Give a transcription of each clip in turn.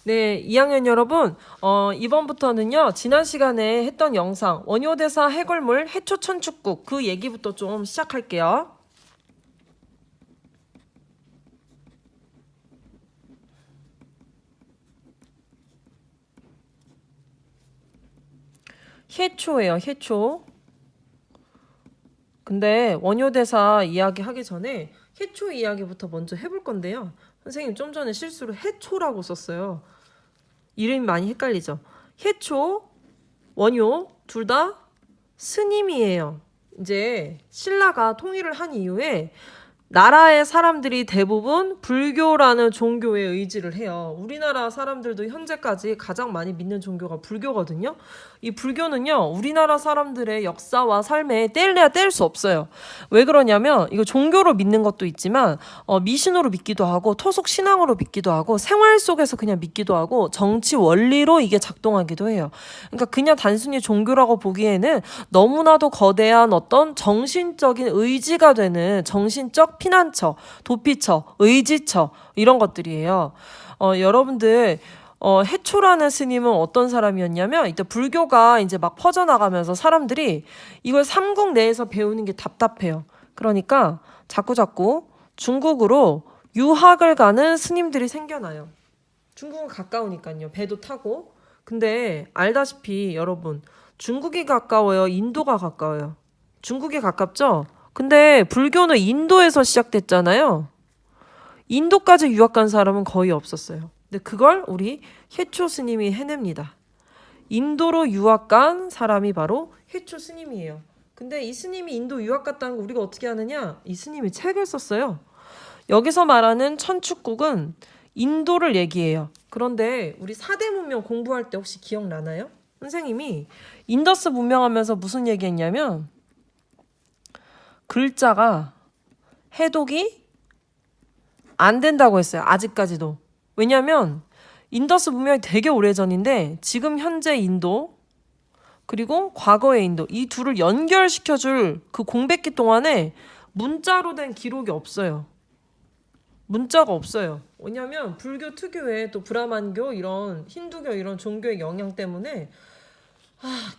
네, 2학년 여러분, 이번부터는요, 지난 시간에 했던 영상, 원효대사 해골물 해초천축국 그 얘기부터 좀 시작할게요. 해초예요, 해초. 근데 원효대사 이야기 하기 전에 해초 이야기부터 먼저 해볼 건데요. 선생님 좀 전에 실수로 해초라고 썼어요. 이름이 많이 헷갈리죠? 해초, 원효, 둘 다 스님이에요. 이제 신라가 통일을 한 이후에 나라의 사람들이 대부분 불교라는 종교에 의지를 해요. 우리나라 사람들도 현재까지 가장 많이 믿는 종교가 불교거든요. 이 불교는요, 우리나라 사람들의 역사와 삶에 뗄래야 뗄 수 없어요. 왜 그러냐면, 이거 종교로 믿는 것도 있지만, 미신으로 믿기도 하고, 토속 신앙으로 믿기도 하고, 생활 속에서 그냥 믿기도 하고, 정치 원리로 이게 작동하기도 해요. 그러니까 그냥 단순히 종교라고 보기에는 너무나도 거대한 어떤 정신적인 의지가 되는 정신적 피난처, 도피처, 의지처 이런 것들이에요. 여러분들 해초라는 스님은 어떤 사람이었냐면 이때 불교가 이제 막 퍼져나가면서 사람들이 이걸 삼국 내에서 배우는 게 답답해요. 그러니까 자꾸자꾸 중국으로 유학을 가는 스님들이 생겨나요. 중국은 가까우니까요. 배도 타고. 근데 알다시피 여러분 중국이 가까워요? 인도가 가까워요? 중국이 가깝죠? 근데 불교는 인도에서 시작됐잖아요. 인도까지 유학 간 사람은 거의 없었어요. 근데 그걸 우리 해초 스님이 해냅니다. 인도로 유학 간 사람이 바로 해초 스님이에요. 근데 이 스님이 인도 유학 갔다는 거 우리가 어떻게 아느냐? 이 스님이 책을 썼어요. 여기서 말하는 천축국은 인도를 얘기해요. 그런데 우리 4대 문명 공부할 때 혹시 기억나나요? 선생님이 인더스 문명하면서 무슨 얘기했냐면 글자가 해독이 안 된다고 했어요. 아직까지도. 왜냐면 인더스 문명이 되게 오래전인데 지금 현재 인도 그리고 과거의 인도 이 둘을 연결시켜줄 그 공백기 동안에 문자로 된 기록이 없어요. 문자가 없어요. 왜냐면 불교 특유의 또 브라만교 이런 힌두교 이런 종교의 영향 때문에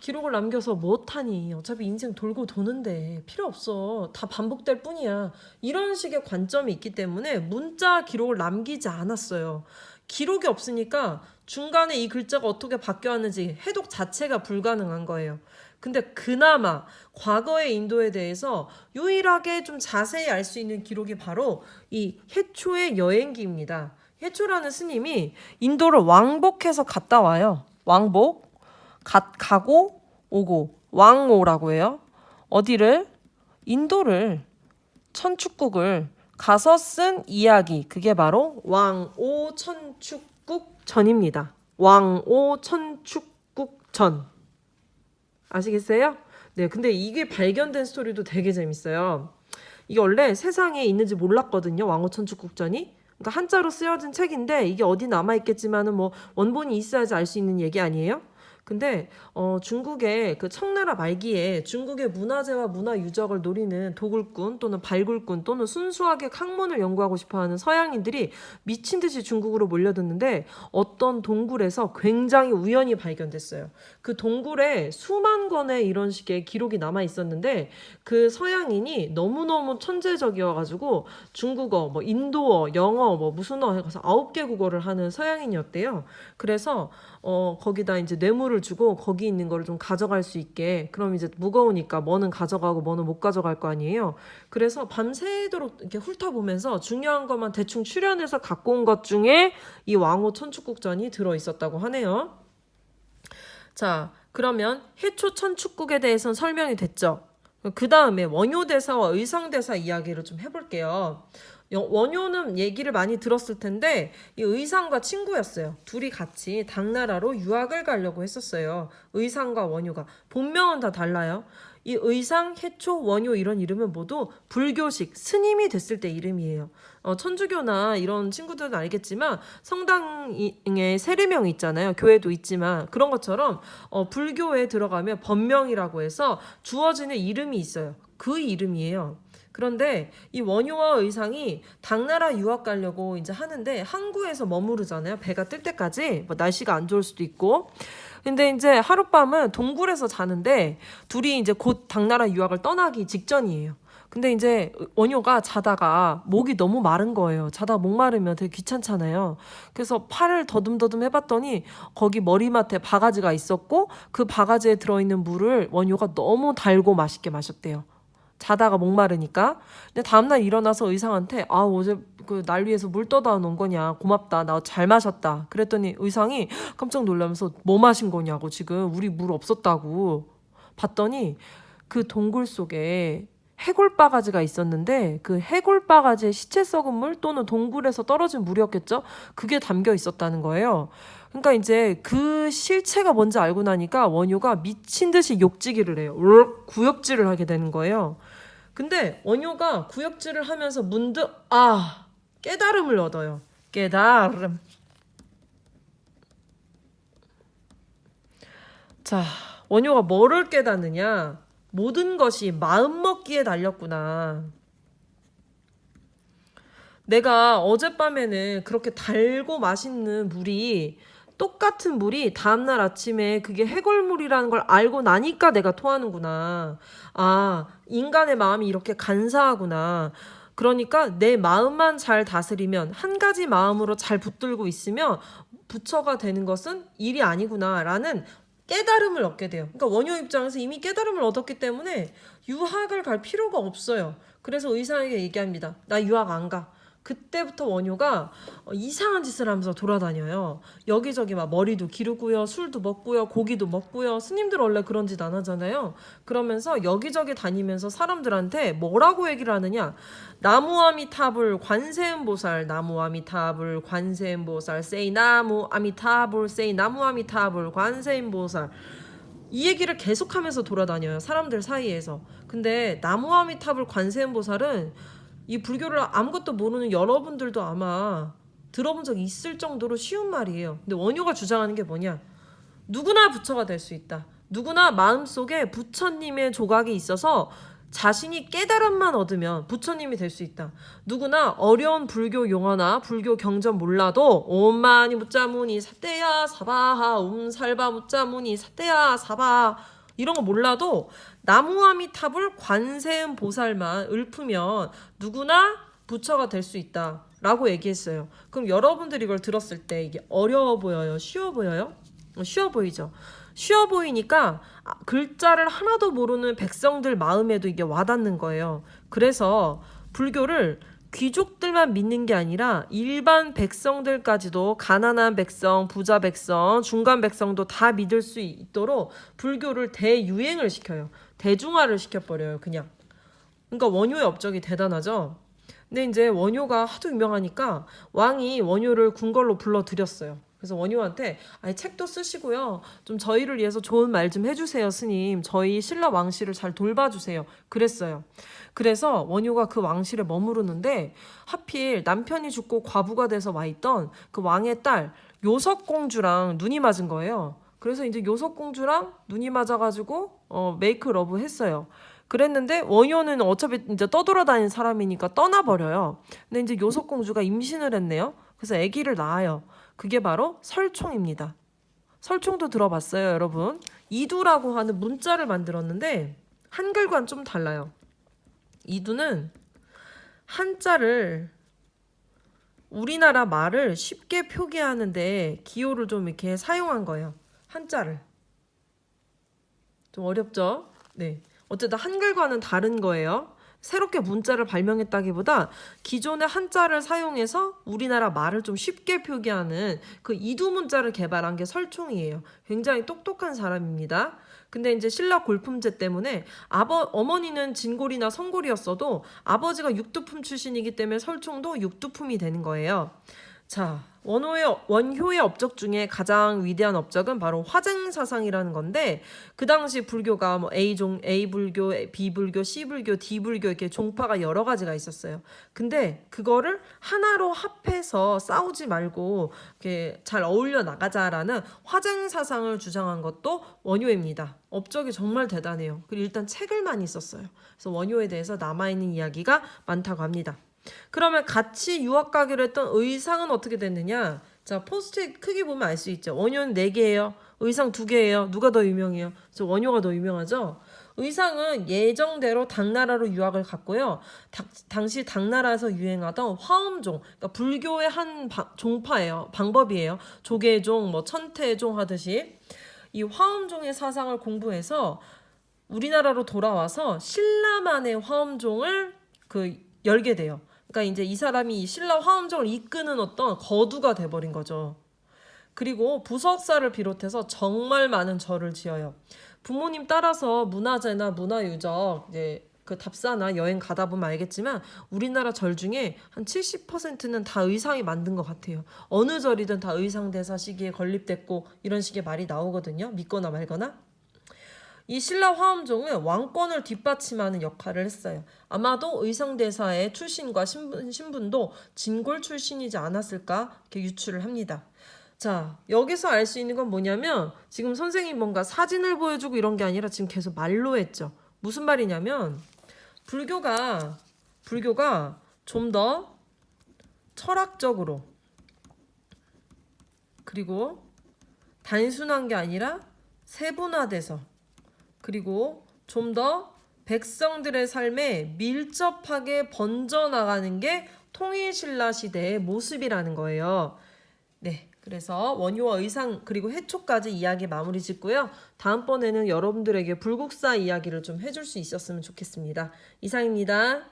기록을 남겨서 못하니 어차피 인생 돌고 도는데 필요 없어. 다 반복될 뿐이야. 이런 식의 관점이 있기 때문에 문자 기록을 남기지 않았어요. 기록이 없으니까 중간에 이 글자가 어떻게 바뀌었는지 해독 자체가 불가능한 거예요. 근데 그나마 과거의 인도에 대해서 유일하게 좀 자세히 알 수 있는 기록이 바로 이 해초의 여행기입니다. 해초라는 스님이 인도를 왕복해서 갔다 와요. 왕복. 가고 오고 왕오라고 해요. 어디를? 인도를 천축국을 가서 쓴 이야기 그게 바로 왕오 천축국전입니다. 왕오 천축국전 아시겠어요? 네, 근데 이게 발견된 스토리도 되게 재밌어요. 이게 원래 세상에 있는지 몰랐거든요. 왕오 천축국전이. 그러니까 한자로 쓰여진 책인데 이게 어디 남아있겠지만은 뭐 원본이 있어야지 알 수 있는 얘기 아니에요? 근데 중국의 그 청나라 말기에 중국의 문화재와 문화 유적을 노리는 도굴꾼 또는 발굴꾼 또는 순수하게 학문을 연구하고 싶어하는 서양인들이 미친 듯이 중국으로 몰려드는데 어떤 동굴에서 굉장히 우연히 발견됐어요. 그 동굴에 수만 권의 이런 식의 기록이 남아 있었는데 그 서양인이 너무너무 천재적이어가지고 중국어, 뭐 인도어, 영어, 뭐 무슨어 해서 9개 국어를 하는 서양인이었대요. 그래서 거기다 이제 뇌물을 주고 거기 있는 거를 좀 가져갈 수 있게 그럼 이제 무거우니까 뭐는 가져가고 뭐는 못 가져갈 거 아니에요. 그래서 밤새도록 이렇게 훑어보면서 중요한 것만 대충 추려내서 갖고 온 것 중에 이 왕호 천축국전이 들어 있었다고 하네요. 자, 그러면 해초 천축국에 대해서는 설명이 됐죠. 그 다음에 원효대사와 의상대사 이야기를 좀 해볼게요. 원효는 얘기를 많이 들었을 텐데 이 의상과 친구였어요. 둘이 같이 당나라로 유학을 가려고 했었어요. 의상과 원효가. 본명은 다 달라요. 이 의상, 해초, 원효 이런 이름은 모두 불교식 스님이 됐을 때 이름이에요. 천주교나 이런 친구들은 알겠지만 성당에 세례명 있잖아요. 교회도 있지만 그런 것처럼 불교에 들어가면 법명이라고 해서 주어지는 이름이 있어요. 그 이름이에요. 그런데 이 원효와 의상이 당나라 유학 가려고 이제 하는데 항구에서 머무르잖아요. 배가 뜰 때까지. 뭐 날씨가 안 좋을 수도 있고. 근데 이제 하룻밤은 동굴에서 자는데 둘이 이제 곧 당나라 유학을 떠나기 직전이에요. 근데 이제 원효가 자다가 목이 너무 마른 거예요. 자다가 목 마르면 되게 귀찮잖아요. 그래서 팔을 더듬더듬 해봤더니 거기 머리맡에 바가지가 있었고 그 바가지에 들어있는 물을 원효가 너무 달고 맛있게 마셨대요. 자다가 목마르니까. 근데 다음날 일어나서 의상한테 어제 그 날 위해서 물 떠다 놓은 거냐, 고맙다, 나 잘 마셨다. 그랬더니 의상이 깜짝 놀라면서 뭐 마신 거냐고, 지금 우리 물 없었다고. 봤더니 그 동굴 속에 해골 바가지가 있었는데 그 해골 바가지에 시체 썩은 물 또는 동굴에서 떨어진 물이었겠죠. 그게 담겨 있었다는 거예요. 그러니까 이제 그 실체가 뭔지 알고 나니까 원효가 미친 듯이 욕지기를 해요. 구역질을 하게 되는 거예요. 근데 원효가 구역질을 하면서 문득 깨달음을 얻어요. 깨달음. 자, 원효가 뭐를 깨닫느냐? 모든 것이 마음먹기에 달렸구나. 내가 어젯밤에는 그렇게 달고 맛있는 물이, 똑같은 물이 다음날 아침에 그게 해골물이라는 걸 알고 나니까 내가 토하는구나. 인간의 마음이 이렇게 간사하구나. 그러니까 내 마음만 잘 다스리면, 한 가지 마음으로 잘 붙들고 있으면 부처가 되는 것은 일이 아니구나라는 깨달음을 얻게 돼요. 그러니까 원효 입장에서 이미 깨달음을 얻었기 때문에 유학을 갈 필요가 없어요. 그래서 의사에게 얘기합니다. 나 유학 안 가. 그때부터 원효가 이상한 짓을 하면서 돌아다녀요. 여기저기 막 머리도 기르고요, 술도 먹고요, 고기도 먹고요. 스님들 원래 그런 짓 안 하잖아요. 그러면서 여기저기 다니면서 사람들한테 뭐라고 얘기를 하느냐? 나무아미타불 관세음보살, 나무아미타불 관세음보살, 세이 나무아미타불, 세이 나무아미타불 관세음보살. 이 얘기를 계속하면서 돌아다녀요. 사람들 사이에서. 근데 나무아미타불 관세음보살은 이 불교를 아무것도 모르는 여러분들도 아마 들어본 적 있을 정도로 쉬운 말이에요. 근데 원효가 주장하는 게 뭐냐? 누구나 부처가 될 수 있다. 누구나 마음속에 부처님의 조각이 있어서 자신이 깨달음만 얻으면 부처님이 될 수 있다. 누구나 어려운 불교 용어나 불교 경전 몰라도 옴마니 무자무니 사떼야 사바하 옴살바 무자무니 사떼야 사바 이런 거 몰라도 나무아미타불 관세음 보살만 읊으면 누구나 부처가 될 수 있다 라고 얘기했어요. 그럼 여러분들이 이걸 들었을 때 이게 어려워 보여요? 쉬워 보여요? 쉬워 보이죠? 쉬워 보이니까 글자를 하나도 모르는 백성들 마음에도 이게 와닿는 거예요. 그래서 불교를 귀족들만 믿는 게 아니라 일반 백성들까지도, 가난한 백성, 부자 백성, 중간 백성도 다 믿을 수 있도록 불교를 대유행을 시켜요. 대중화를 시켜버려요, 그냥. 그러니까 원효의 업적이 대단하죠. 근데 이제 원효가 하도 유명하니까 왕이 원효를 궁궐로 불러들였어요. 그래서 원효한테 책도 쓰시고요. 좀 저희를 위해서 좋은 말 좀 해주세요, 스님. 저희 신라 왕실을 잘 돌봐주세요. 그랬어요. 그래서 원효가 그 왕실에 머무르는데 하필 남편이 죽고 과부가 돼서 와있던 그 왕의 딸 요석공주랑 눈이 맞은 거예요. 그래서 이제 요석공주랑 눈이 맞아가지고 메이크 러브 했어요. 그랬는데 원효는 어차피 이제 떠돌아다니는 사람이니까 떠나버려요. 근데 이제 요석공주가 임신을 했네요. 그래서 아기를 낳아요. 그게 바로 설총입니다. 설총도 들어봤어요, 여러분? 이두라고 하는 문자를 만들었는데 한글과는 좀 달라요. 이두는 한자를, 우리나라 말을 쉽게 표기하는데 기호를 좀 이렇게 사용한 거예요. 한자를. 좀 어렵죠? 네. 어쨌든 한글과는 다른 거예요. 새롭게 문자를 발명했다기보다 기존의 한자를 사용해서 우리나라 말을 좀 쉽게 표기하는 그 이두 문자를 개발한 게 설총이에요. 굉장히 똑똑한 사람입니다. 근데 이제 신라 골품제 때문에 어머니는 진골이나 성골이었어도 아버지가 육두품 출신이기 때문에 설총도 육두품이 되는 거예요. 자, 원효의 업적 중에 가장 위대한 업적은 바로 화쟁사상이라는 건데, 그 당시 불교가 뭐 A 불교, B 불교, C 불교, D 불교 이렇게 종파가 여러 가지가 있었어요. 근데 그거를 하나로 합해서 싸우지 말고 이렇게 잘 어울려 나가자라는 화쟁사상을 주장한 것도 원효입니다. 업적이 정말 대단해요. 그리고 일단 책을 많이 썼어요. 그래서 원효에 대해서 남아있는 이야기가 많다고 합니다. 그러면 같이 유학 가기로 했던 의상은 어떻게 됐느냐? 자, 포스트잇 크기 보면 알 수 있죠. 원효는 4개예요. 의상 2개예요. 누가 더 유명해요? 저 원효가 더 유명하죠. 의상은 예정대로 당나라로 유학을 갔고요. 당시 당나라에서 유행하던 화엄종, 그러니까 불교의 한 종파예요. 방법이에요. 조계종, 뭐 천태종 하듯이 이 화엄종의 사상을 공부해서 우리나라로 돌아와서 신라만의 화엄종을 열게 돼요. 그러니까 이제 이 사람이 이 신라 화엄종을 이끄는 어떤 거두가 돼버린 거죠. 그리고 부석사를 비롯해서 정말 많은 절을 지어요. 부모님 따라서 문화재나 문화유적 이제 그 답사나 여행 가다 보면 알겠지만 우리나라 절 중에 한 70%는 다 의상이 만든 것 같아요. 어느 절이든 다 의상대사 시기에 건립됐고 이런 식의 말이 나오거든요. 믿거나 말거나. 이 신라 화엄종은 왕권을 뒷받침하는 역할을 했어요. 아마도 의상대사의 출신과 신분도 진골 출신이지 않았을까 이렇게 유추를 합니다. 자, 여기서 알 수 있는 건 뭐냐면 지금 선생님이 뭔가 사진을 보여주고 이런 게 아니라 지금 계속 말로 했죠. 무슨 말이냐면 불교가 좀 더 철학적으로 그리고 단순한 게 아니라 세분화돼서 그리고 좀 더 백성들의 삶에 밀접하게 번져나가는 게 통일신라 시대의 모습이라는 거예요. 네, 그래서 원효와 의상 그리고 해초까지 이야기 마무리 짓고요. 다음번에는 여러분들에게 불국사 이야기를 좀 해줄 수 있었으면 좋겠습니다. 이상입니다.